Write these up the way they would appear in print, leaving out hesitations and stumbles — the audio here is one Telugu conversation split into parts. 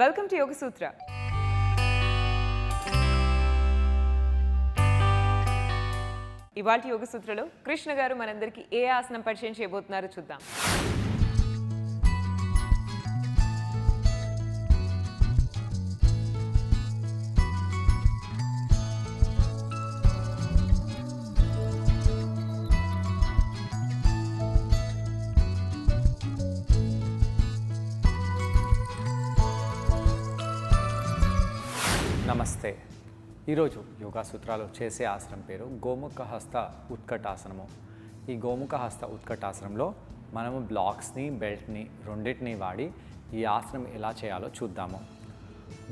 వెల్కమ్ టు యోగ సూత్ర. ఇవాల్టి యోగ సూత్రలో కృష్ణ గారు మనందరికీ ఏ ఆసనం పరిచయం చేయబోతున్నారో చూద్దాం. నమస్తే. ఈరోజు యోగా సూత్రాలు చేసే ఆసనం పేరు గోముఖ హస్త ఉత్కటాసనము. ఈ గోముఖ హస్త ఉత్కటాసనంలో మనము బ్లాక్స్ని, బెల్ట్ని రెండింటిని వాడి ఈ ఆసనం ఎలా చేయాలో చూద్దాము.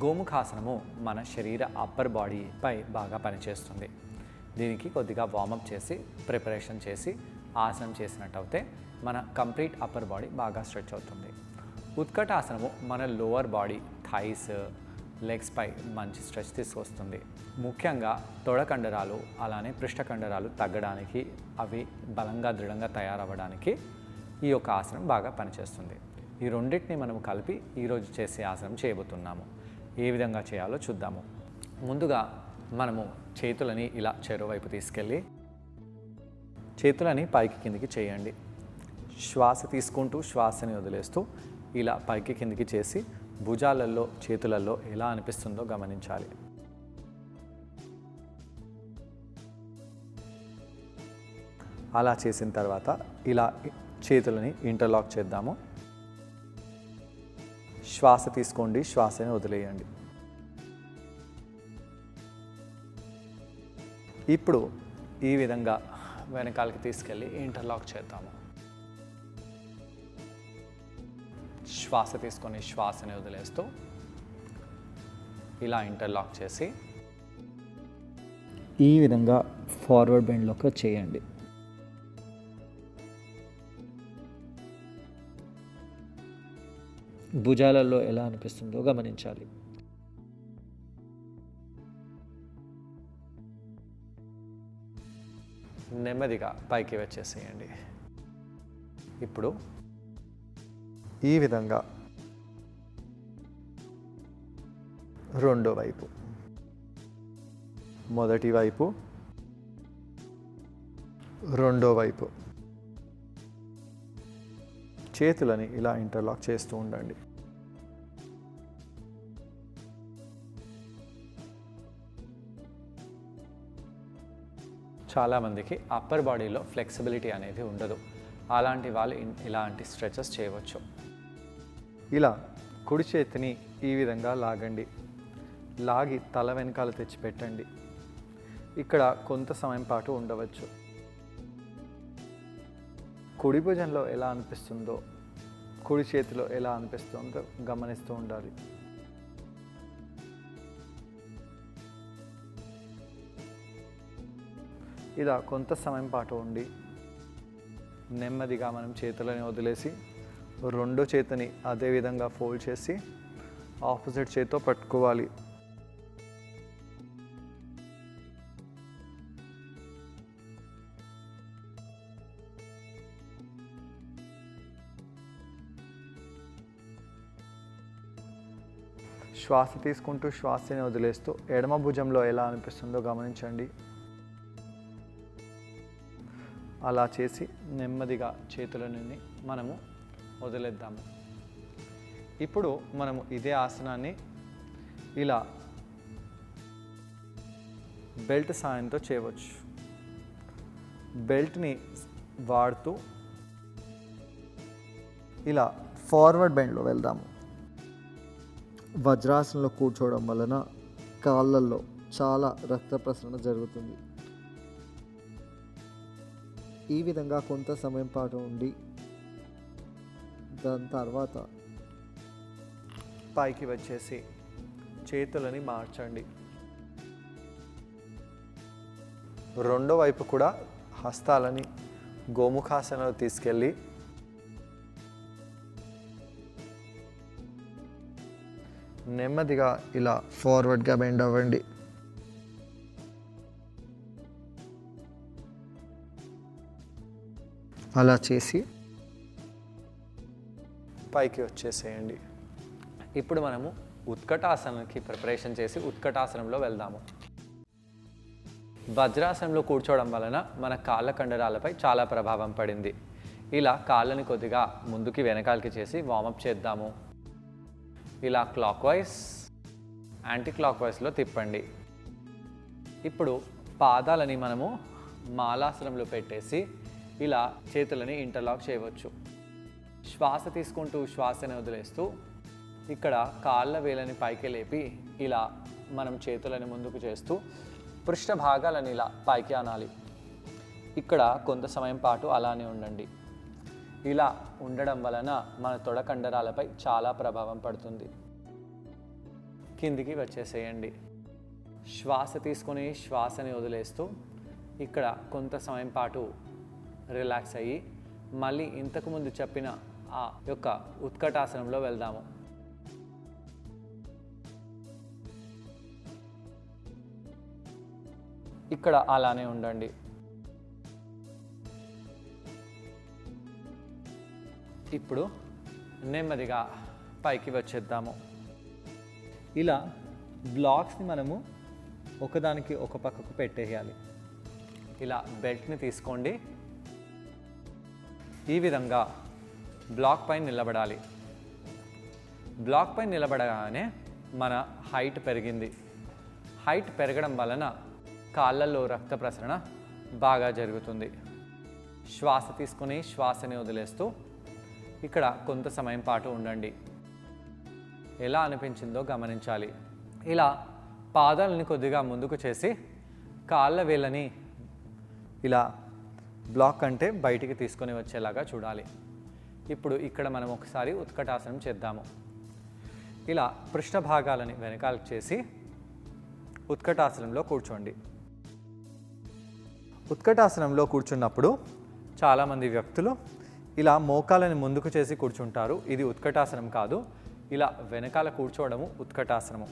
గోముఖాసనము మన శరీర అప్పర్ బాడీపై బాగా పనిచేస్తుంది. దీనికి కొద్దిగా వార్మప్ చేసి ప్రిపరేషన్ చేసి ఆసనం చేసినట్టయితే మన కంప్లీట్ అప్పర్ బాడీ బాగా స్ట్రెచ్ అవుతుంది. ఉత్కటాసనము మన లోవర్ బాడీ, థైస్, లెగ్స్ పై మంచి స్ట్రెచ్ తీసుకొస్తుంది. ముఖ్యంగా తొడ కండరాలు అలానే పృష్ఠ కండరాలు తగ్గడానికి, అవి బలంగా దృఢంగా తయారవ్వడానికి ఈ యొక్క ఆసనం బాగా పనిచేస్తుంది. ఈ రెండింటిని మనము కలిపి ఈరోజు చేసే ఆసనం చేయబోతున్నాము. ఏ విధంగా చేయాలో చూద్దాము. ముందుగా మనము చేతులని ఇలా చెరువైపు తీసుకెళ్ళి చేతులని పైకి కిందికి చేయండి. శ్వాస తీసుకుంటూ శ్వాసని వదిలేస్తూ ఇలా పైకి కిందికి చేసి భుజాలలో, చేతులలో ఎలా అనిపిస్తుందో గమనించాలి. అలా చేసిన తర్వాత ఇలా చేతులని ఇంటర్లాక్ చేద్దాము. శ్వాస తీసుకోండి, శ్వాసని వదిలేయండి. ఇప్పుడు ఈ విధంగా వెనకాలకి తీసుకెళ్ళి ఇంటర్లాక్ చేద్దాము. శ్వాస తీసుకొని శ్వాసని వదిలేస్తూ ఇలా ఇంటర్లాక్ చేసి ఈ విధంగా ఫార్వర్డ్ బెండ్లోకి చేయండి. భుజాలలో ఎలా అనిపిస్తుందో గమనించాలి. నెమ్మదిగా పైకి వచ్చేసేయండి. ఇప్పుడు ఈ విధంగా రెండో వైపు, మొదటి వైపు, రెండో వైపు చేతులని ఇలా ఇంటర్లాక్ చేస్తూ ఉండండి. చాలామందికి అప్పర్ బాడీలో ఫ్లెక్సిబిలిటీ అనేది ఉండదు. అలాంటి వాళ్ళు ఇలాంటి స్ట్రెచెస్ చేయవచ్చు. ఇలా కుడి చేతిని ఈ విధంగా లాగండి. లాగి తల వెనకాల తెచ్చిపెట్టండి. ఇక్కడ కొంత సమయం పాటు ఉండవచ్చు. కుడి భుజంలో ఎలా అనిపిస్తుందో, కుడి చేతిలో ఎలా అనిపిస్తుందో గమనిస్తూ ఉండాలి. ఇలా కొంత సమయం పాటు ఉండి నెమ్మదిగా మనం చేతులని వదిలేసి రెండో చేతిని అదే విధంగా ఫోల్డ్ చేసి ఆపోజిట్ చేతితో పట్టుకోవాలి. శ్వాస తీసుకుంటూ శ్వాసని వదిలేస్తూ ఎడమ భుజంలో ఎలా అనిపిస్తుందో గమనించండి. అలా చేసి నెమ్మదిగా చేతులని మనము వదిలేద్దాము. ఇప్పుడు మనము ఇదే ఆసనాన్ని ఇలా బెల్ట్ సాయంతో చేయవచ్చు. బెల్ట్ని వాడుతూ ఇలా ఫార్వర్డ్ బెండ్లో వెళ్దాము. వజ్రాసనంలో కూర్చోవడం వలన కాళ్ళల్లో చాలా రక్త ప్రసరణ జరుగుతుంది. ఈ విధంగా కొంత సమయం పాటు ఉండి దాని తర్వాత పైకి వచ్చేసి చేతులని మార్చండి. రెండో వైపు కూడా హస్తాలని గోముఖాసనలో తీసుకెళ్ళి నెమ్మదిగా ఇలా ఫార్వర్డ్గా బెండ్ అవ్వండి. అలా చేసి పైకి వచ్చేసేయండి. ఇప్పుడు మనము ఉత్కటాసనానికి ప్రిపరేషన్ చేసి ఉత్కటాసనంలో వెళ్దాము. వజ్రాసనంలో కూర్చోవడం వలన మన కాళ్ళ కండరాలపై చాలా ప్రభావం పడింది. ఇలా కాళ్ళని కొద్దిగా ముందుకి వెనకాలకి చేసి వార్మప్ చేద్దాము. ఇలా క్లాక్ వైజ్, యాంటీ క్లాక్ వైజ్లో తిప్పండి. ఇప్పుడు పాదాలని మనము మాలాసనంలో పెట్టేసి ఇలా చేతులని ఇంటర్లాక్ చేయవచ్చు. శ్వాస తీసుకుంటూ శ్వాసని వదిలేస్తూ ఇక్కడ కాళ్ళ వేలని పైకి లేపి ఇలా మనం చేతులని ముందుకు చేస్తూ పృష్ఠ భాగాలని ఇలా పైకి అనాలి. ఇక్కడ కొంత సమయం పాటు అలానే ఉండండి. ఇలా ఉండడం వలన మన తొడ కండరాలపై చాలా ప్రభావం పడుతుంది. కిందికి వచ్చేసేయండి. శ్వాస తీసుకొని శ్వాసని వదిలేస్తూ ఇక్కడ కొంత సమయం పాటు రిలాక్స్ అయ్యి మళ్ళీ ఇంతకుముందు చెప్పిన ఆ యొక్క ఉత్కటాసనంలో వెళ్దాము. ఇక్కడ అలానే ఉండండి. ఇప్పుడు నెమ్మదిగా పైకి వచ్చేద్దాము. ఇలా బ్లాక్స్ని మనము ఒకదానికి ఒక పక్కకు పెట్టేయాలి. ఇలా బెల్ట్ని తీసుకోండి. ఈ విధంగా బ్లాక్ పైన నిలబడాలి. బ్లాక్ పైన నిలబడగానే మన హైట్ పెరిగింది. హైట్ పెరగడం వలన కాళ్ళల్లో రక్త ప్రసరణ బాగా జరుగుతుంది. శ్వాస తీసుకుని శ్వాసని వదిలేస్తూ ఇక్కడ కొంత సమయం పాటు ఉండండి. ఎలా అనిపించిందో గమనించాలి. ఇలా పాదాలని కొద్దిగా ముందుకు చేసి కాళ్ళ వేళ్ళని ఇలా బ్లాక్ అంటే బయటికి తీసుకొని వచ్చేలాగా చూడాలి. ఇప్పుడు ఇక్కడ మనం ఒకసారి ఉత్కటాసనం చేద్దాము. ఇలా పృష్ఠ భాగాలని వెనకాలకు చేసి ఉత్కటాసనంలో కూర్చోండి. ఉత్కటాసనంలో కూర్చున్నప్పుడు చాలామంది వ్యక్తులు ఇలా మోకాలని ముందుకు చేసి కూర్చుంటారు. ఇది ఉత్కటాసనం కాదు. ఇలా వెనకాల కూర్చోవడము ఉత్కటాసనము.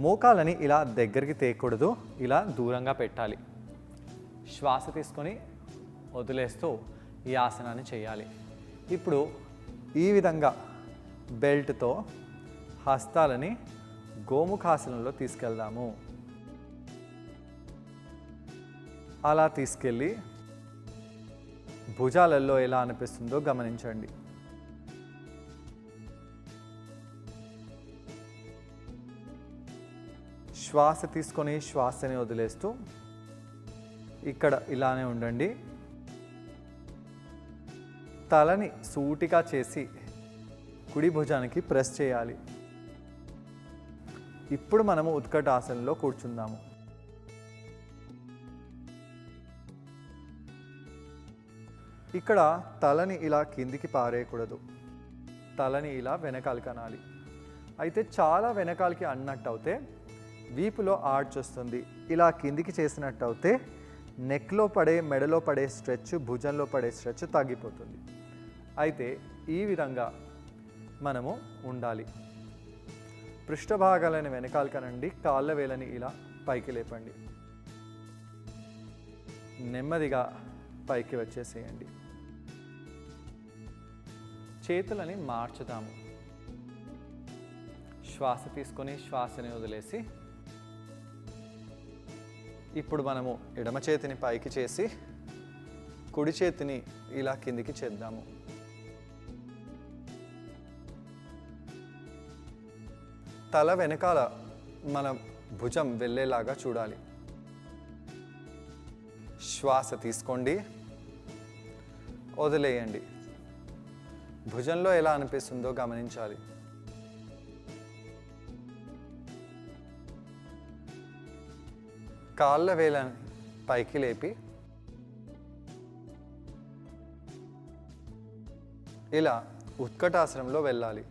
మోకాలని ఇలా దగ్గరికి తేయకూడదు, ఇలా దూరంగా పెట్టాలి. శ్వాస తీసుకొని వదిలేస్తూ ఈ ఆసనాన్ని చేయాలి. ఇప్పుడు ఈ విధంగా బెల్ట్తో హస్తాలని గోముఖాసనంలో తీసుకెళ్దాము. అలా తీసుకెళ్ళి భుజాలలో ఎలా అనిపిస్తుందో గమనించండి. శ్వాస తీసుకొని శ్వాసని వదిలేస్తూ ఇక్కడ ఇలానే ఉండండి. తలని సూటిగా చేసి కుడి భుజానికి ప్రెస్ చేయాలి. ఇప్పుడు మనము ఉత్కటాసనంలో కూర్చుందాము. ఇక్కడ తలని ఇలా కిందికి పారేయకూడదు, తలని ఇలా వెనకాలకి అనాలి. అయితే చాలా వెనకాలకి అన్నట్టు అయితే వీపులో ఆర్చ్ వస్తుంది. ఇలా కిందికి చేసినట్టు అయితే నెక్లో పడే, మెడలో పడే స్ట్రెచ్, భుజంలో పడే స్ట్రెచ్ తగ్గిపోతుంది. అయితే ఈ విధంగా మనము ఉండాలి. పృష్ఠభాగాలని వెనకాలకనండి, కాళ్ళ వేలని ఇలా పైకి లేపండి. నెమ్మదిగా పైకి వచ్చేసేయండి. చేతులని మార్చుదాము. శ్వాస తీసుకొని శ్వాసని వదిలేసి ఇప్పుడు మనము ఎడమ చేతిని పైకి చేసి కుడి చేతిని ఇలా కిందికి చేద్దాము. తల వెనకాల మన భుజం వెళ్ళేలాగా చూడాలి. శ్వాస తీసుకోండి, వదిలేయండి. భుజంలో ఎలా అనిపిస్తుందో గమనించాలి. కాళ్ళ వేళ్ళని పైకి లేపి ఇలా ఉత్కటాసనంలో వెళ్ళాలి.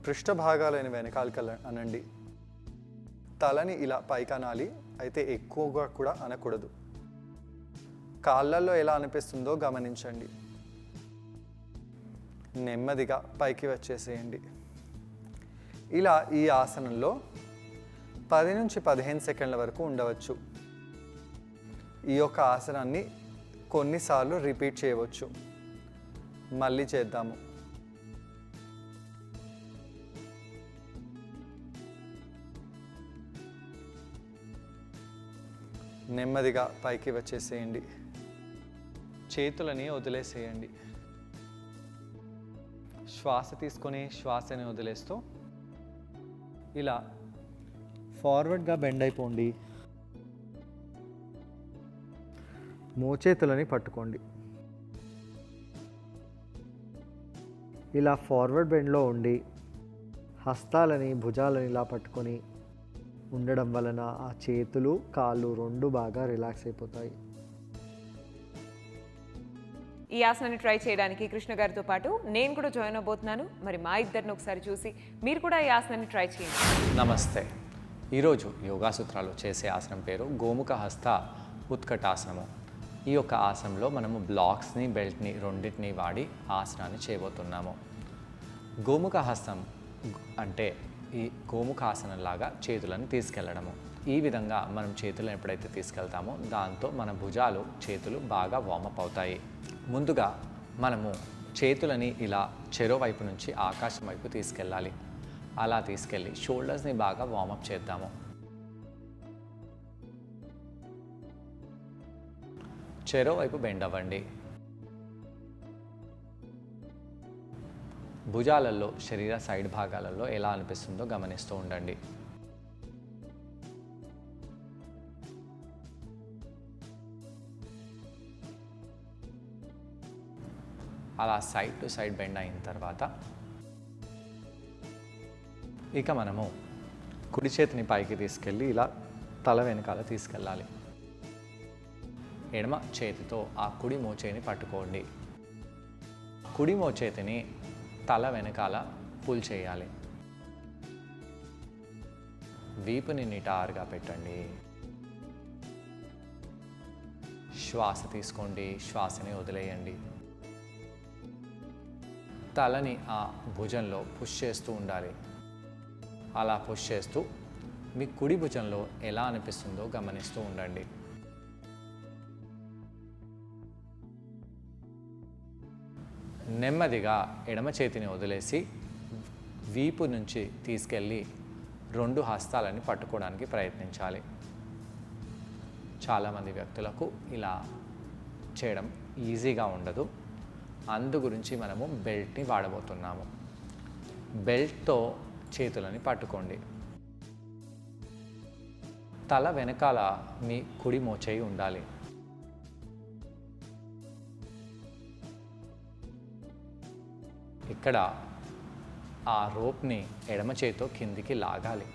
పృష్ఠ భాగాలని వెనకాలకి అనండి. తలని ఇలా పైకి అనాలి, అయితే ఎక్కువగా కూడా అనకూడదు. కాళ్ళల్లో ఎలా అనిపిస్తుందో గమనించండి. నెమ్మదిగా పైకి వచ్చేసేయండి. ఇలా ఈ ఆసనంలో 10 నుంచి 15 సెకండ్ల వరకు ఉండవచ్చు. ఈ యొక్క ఆసనాన్ని కొన్నిసార్లు రిపీట్ చేయవచ్చు. మళ్ళీ చేద్దాము. నెమ్మదిగా పైకి వచ్చేసేయండి. చేతులని వదిలేసేయండి. శ్వాస తీసుకొని శ్వాసని వదిలేస్తూ ఇలా ఫార్వర్డ్గా బెండ్ అయిపోండి. మోచేతులని పట్టుకోండి. ఇలా ఫార్వర్డ్ బెండ్లో ఉండి హస్తాలని భుజాలని ఇలా పట్టుకొని ఉండడం వలన ఆ చేతులు కాళ్ళు రెండు బాగా రిలాక్స్ అయిపోతాయి. ఈ ఆసనాన్ని ట్రై చేయడానికి కృష్ణ గారితో పాటు నేను కూడా జాయిన్ అవబోతున్నాను. మరి మా ఇద్దరిని ఒకసారి చూసి మీరు కూడా ఈ ఆసనాన్ని ట్రై చేయండి. నమస్తే. ఈరోజు యోగా సూత్రాలు చేసే ఆసనం పేరు గోముఖ హస్త ఉత్కటాసనము. ఈ యొక్క ఆసనంలో మనము బ్లాక్స్ని బెల్ట్ని రెండింటిని వాడి ఆసనాన్ని చేయబోతున్నాము. గోముఖ హస్తం అంటే ఈ గోముఖాసనం లాగా చేతులను తీసుకెళ్ళడము. ఈ విధంగా మనం చేతులను ఎప్పుడైతే తీసుకెళ్తామో దాంతో మన భుజాలు చేతులు బాగా వార్మప్ అవుతాయి. ముందుగా మనము చేతులని ఇలా చెరో వైపు నుంచి ఆకాశం వైపు తీసుకెళ్ళాలి. అలా తీసుకెళ్ళి షోల్డర్స్ని బాగా వార్మప్ చేద్దాము. చెరో వైపు బెండ్ అవ్వండి. భుజాలలో శరీర సైడ్ భాగాలలో ఎలా అనిపిస్తుందో గమనిస్తూ ఉండండి. అలా సైడ్ టు సైడ్ బెండ్ అయిన తర్వాత ఇక మనము కుడి చేతిని పైకి తీసుకెళ్ళి ఇలా తల వెనకాల తీసుకెళ్ళాలి. ఎడమ చేతితో ఆ కుడి మోచేతిని పట్టుకోండి. కుడి మోచేతిని తల వెనకాల పుల్ చేయాలి. వీపుని నిటారుగా పెట్టండి. శ్వాస తీసుకోండి, శ్వాసని వదిలేయండి. తలని ఆ భుజంలో పుష్ చేస్తూ ఉండాలి. అలా పుష్ చేస్తూ మీ కుడి భుజంలో ఎలా అనిపిస్తుందో గమనిస్తూ ఉండండి. నెమ్మదిగా ఎడమ చేతిని వదిలేసి వీపు నుంచి తీసుకెళ్ళి రెండు హస్తాలని పట్టుకోవడానికి ప్రయత్నించాలి. చాలామంది వ్యక్తులకు ఇలా చేయడం ఈజీగా ఉండదు. అందు గురించి మనము బెల్ట్ని వాడబోతున్నాము. బెల్ట్తో చేతులని పట్టుకోండి. తల వెనకాల మీ కుడి మోచేయి ఉండాలి. ఇక్కడ ఆ రోప్ని ఎడమ చేతితో కిందికి లాగాలి.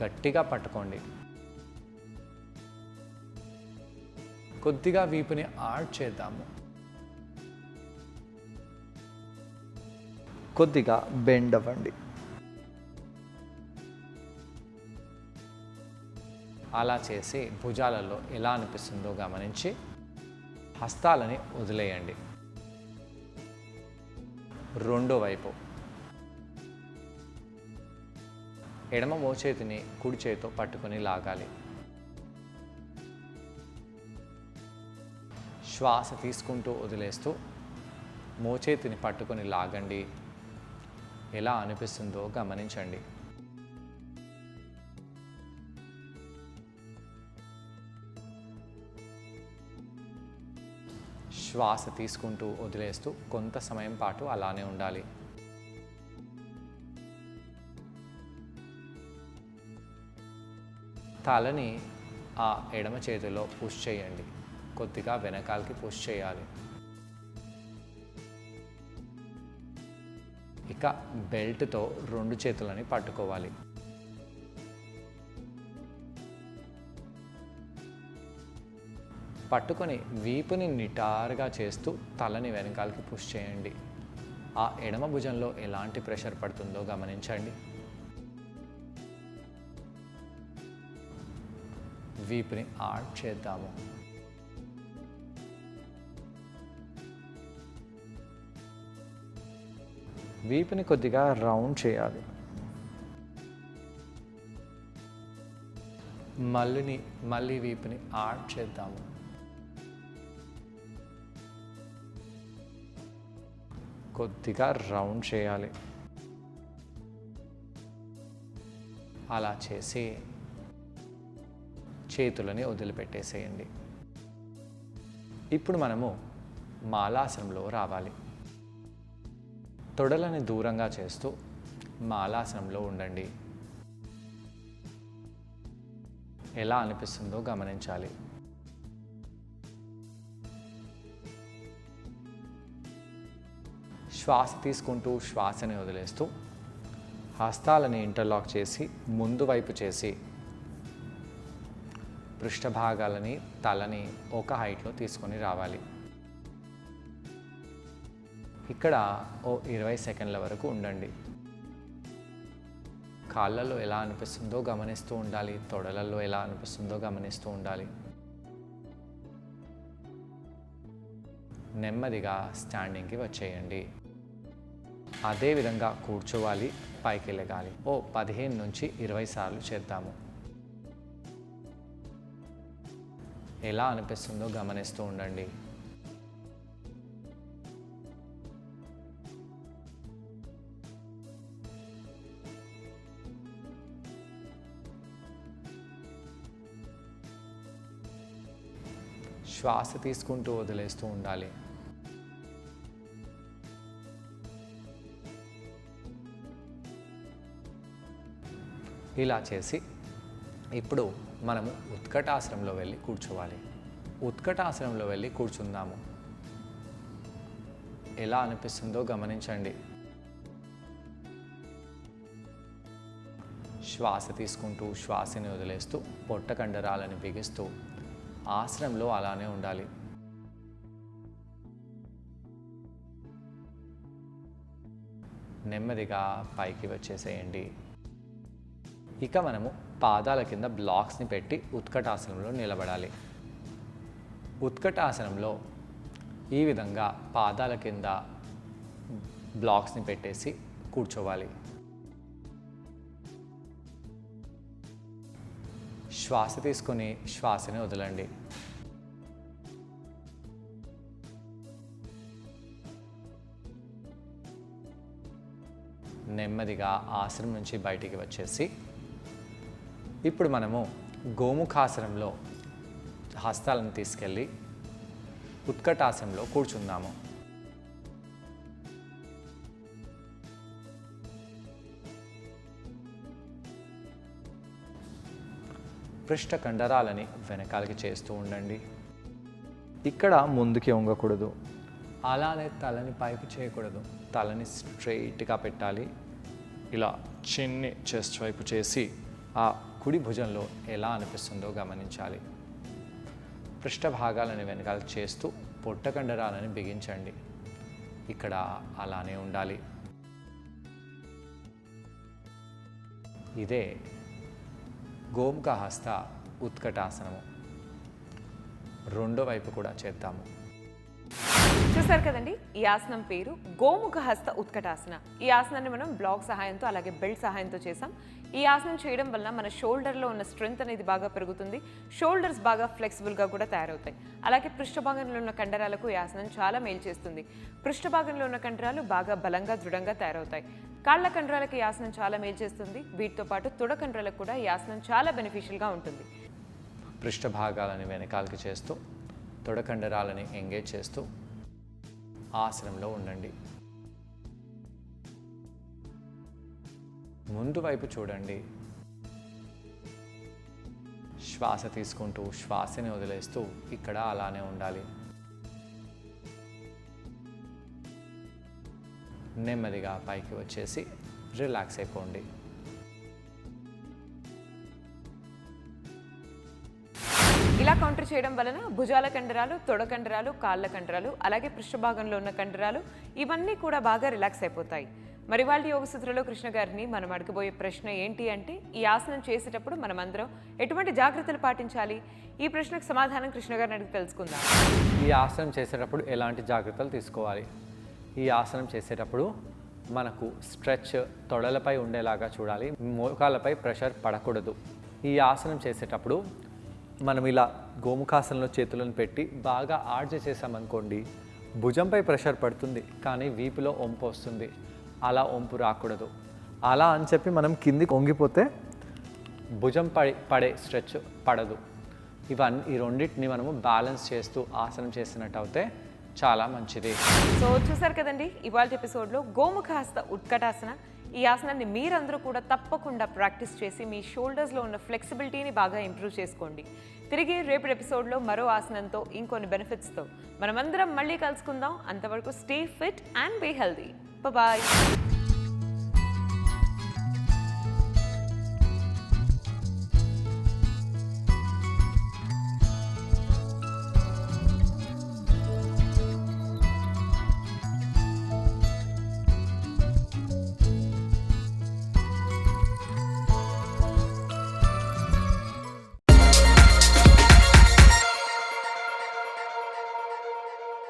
గట్టిగా పట్టుకోండి. కొద్దిగా వీపుని ఆడ్ చేద్దాము. కొద్దిగా బెండ్ అవ్వండి. అలా చేసి భుజాలలో ఎలా అనిపిస్తుందో గమనించి హస్తాలని వదిలేయండి. రెండో వైపు ఎడమ మోచేతిని కుడి చేతితో పట్టుకొని లాగాలి. శ్వాస తీసుకుంటూ వదిలేస్తూ మోచేతిని పట్టుకొని లాగండి. ఎలా అనిపిస్తుందో గమనించండి. శ్వాస తీసుకుంటూ వదిలేస్తూ కొంత సమయం పాటు అలానే ఉండాలి. తలని ఆ ఎడమ చేతిలో పుష్ చేయండి. కొద్దిగా వెనకాలకి పుష్ చేయాలి. ఇక బెల్ట్తో రెండు చేతులని పట్టుకోవాలి. పట్టుకొని వీపుని నిటారుగా చేస్తూ తలని వెనకాలకి పుష్ చేయండి. ఆ ఎడమ భుజంలో ఎలాంటి ప్రెషర్ పడుతుందో గమనించండి. వీపుని ఆడ్ చేద్దాము. వీపుని కొద్దిగా రౌండ్ చేయాలి. మళ్ళీ వీపుని ఆడ్ చేద్దాము. కొద్దిగా రౌండ్ చేయాలి. అలా చేసి చేతులని వదిలిపెట్టేసేయండి. ఇప్పుడు మనము మాలాసనంలో రావాలి. తొడలని దూరంగా చేస్తూ మాలాసనంలో ఉండండి. ఎలా అనిపిస్తుందో గమనించాలి. శ్వాస తీసుకుంటూ శ్వాసని వదిలేస్తూ హస్తాలని ఇంటర్లాక్ చేసి ముందు వైపు చేసి పృష్ఠభాగాలని తలని ఒక హైట్లో తీసుకొని రావాలి. ఇక్కడ ఓ 20 సెకండ్ల వరకు ఉండండి. కాళ్ళల్లో ఎలా అనిపిస్తుందో గమనిస్తూ ఉండాలి. తొడలలో ఎలా అనిపిస్తుందో గమనిస్తూ ఉండాలి. నెమ్మదిగా స్టాండింగ్కి వచ్చేయండి. అదేవిధంగా కూర్చోవాలి, పైకి లెగాలి. ఓ 15 నుంచి 20 సార్లు చేద్దాము. ఎలా అనిపిస్తుందో గమనిస్తూ ఉండండి. శ్వాస తీసుకుంటూ వదిలేస్తూ ఉండాలి. ఇలా చేసి ఇప్పుడు మనము ఉత్కటాసనంలో వెళ్ళి కూర్చోవాలి. ఉత్కటాసనంలో వెళ్ళి కూర్చుందాము. ఎలా అనిపిస్తుందో గమనించండి. శ్వాస తీసుకుంటూ శ్వాసని వదిలేస్తూ పొట్ట కండరాలను బిగిస్తూ ఆసనంలో అలానే ఉండాలి. నెమ్మదిగా పైకి వచ్చేసేయండి. ఇక మనము పాదాల కింద బ్లాక్స్ని పెట్టి ఉత్కటాసనంలో నిలబడాలి. ఉత్కటాసనంలో ఈ విధంగా పాదాల కింద బ్లాక్స్ని పెట్టేసి కూర్చోవాలి. శ్వాస తీసుకొని శ్వాసని వదలండి. నెమ్మదిగా ఆసనం నుంచి బయటికి వచ్చేసి ఇప్పుడు మనము గోముఖాసనంలో హస్తాలను తీసుకెళ్ళి ఉత్కటాసనంలో కూర్చుందాము. పృష్ఠ కండరాలని వెనకాలకి చేస్తూ ఉండండి. ఇక్కడ ముందుకి వంగకూడదు, అలానే తలని పైకి చేయకూడదు. తలని స్ట్రైట్గా పెట్టాలి. ఇలా చిన్ని చెస్ట్ వైపు చేసి ఆ కుడి భుజంలో ఎలా అనిపిస్తుందో గమనించాలి. పృష్ఠ భాగాలని వెనకాల చేస్తూ పొట్ట కండరాలని బిగించండి. ఇక్కడ అలానే ఉండాలి. ఇదే గోముఖ హస్త ఉత్కటాసనము. రెండో వైపు కూడా చేద్దాము. చూసారు కదండి, ఈ ఆసనం పేరు గోముఖ హస్త ఉత్కటాసన. ఈ ఆసనాన్ని మనం బ్లాక్ సహాయంతో అలాగే బెల్ట్ సహాయంతో చేసాం. ఈ ఆసనం చేయడం వలన మన షోల్డర్లో ఉన్న స్ట్రెంగ్త్ అనేది బాగా పెరుగుతుంది. షోల్డర్స్ బాగా ఫ్లెక్సిబుల్గా కూడా తయారవుతాయి. అలాగే పృష్ఠభాగంలో ఉన్న కండరాలకు ఈ ఆసనం చాలా మేలు చేస్తుంది. పృష్ఠభాగంలో ఉన్న కండరాలు బాగా బలంగా దృఢంగా తయారవుతాయి. కాళ్ళ కండరాలకు ఈ ఆసనం చాలా మేలు చేస్తుంది. వీటితో పాటు తొడ కండరాలకు కూడా ఈ ఆసనం చాలా బెనిఫిషియల్గా ఉంటుంది. పృష్ఠ భాగాలని వెనకాలకి చేస్తూ తొడ కండరాలని ఎంగేజ్ చేస్తూ ఆసనంలో ఉండండి. ముందు వైపు చూడండి. శ్వాస తీసుకుంటూ శ్వాసని వదిలేస్తూ ఇక్కడ అలానే ఉండాలి. నెమ్మదిగా పైకి వచ్చేసి రిలాక్స్ అయిపోండి. ఇలా కౌంటర్ చేయడం వలన భుజాల కండరాలు, తొడ కండరాలు, కాళ్ళ కండరాలు, అలాగే పృష్ఠభాగంలో ఉన్న కండరాలు ఇవన్నీ కూడా బాగా రిలాక్స్ అయిపోతాయి. మరి వాళ్ళ యోగ సూత్రలో కృష్ణ గారిని మనం అడగబోయే ప్రశ్న ఏంటి అంటే, ఈ ఆసనం చేసేటప్పుడు మనం అందరం ఎటువంటి జాగ్రత్తలు పాటించాలి? ఈ ప్రశ్నకు సమాధానం కృష్ణ గారిని అడిగి తెలుసుకుందాం. ఈ ఆసనం చేసేటప్పుడు ఎలాంటి జాగ్రత్తలు తీసుకోవాలి? ఈ ఆసనం చేసేటప్పుడు మనకు స్ట్రెచ్ తొడలపై ఉండేలాగా చూడాలి. మోకాళ్ళపై ప్రెషర్ పడకూడదు. ఈ ఆసనం చేసేటప్పుడు మనం ఇలా గోముఖాసనంలో చేతులను పెట్టి బాగా ఆర్చ్ చేసామనుకోండి, భుజంపై ప్రెషర్ పడుతుంది కానీ వీపులో వంపు వస్తుంది. అలా వంపు రాకూడదు. అలా అని చెప్పి మనం కిందికి వంగిపోతే భుజం పడే స్ట్రెచ్ పడదు. ఈ రెండింటిని మనము బ్యాలెన్స్ చేస్తూ ఆసనం చేసినట్టు అయితే చాలా మంచిది. సో చూసారు కదండి ఇవాళ ఎపిసోడ్లో గోముఖ హస్త ఉత్కటాసన. ఈ ఆసనాన్ని మీరందరూ కూడా తప్పకుండా ప్రాక్టీస్ చేసి మీ షోల్డర్స్లో ఉన్న ఫ్లెక్సిబిలిటీని బాగా ఇంప్రూవ్ చేసుకోండి. తిరిగి రేపటి ఎపిసోడ్లో మరో ఆసనంతో ఇంకొన్ని బెనిఫిట్స్తో మనమందరం మళ్ళీ కలుసుకుందాం. అంతవరకు stay fit and be healthy. Bye.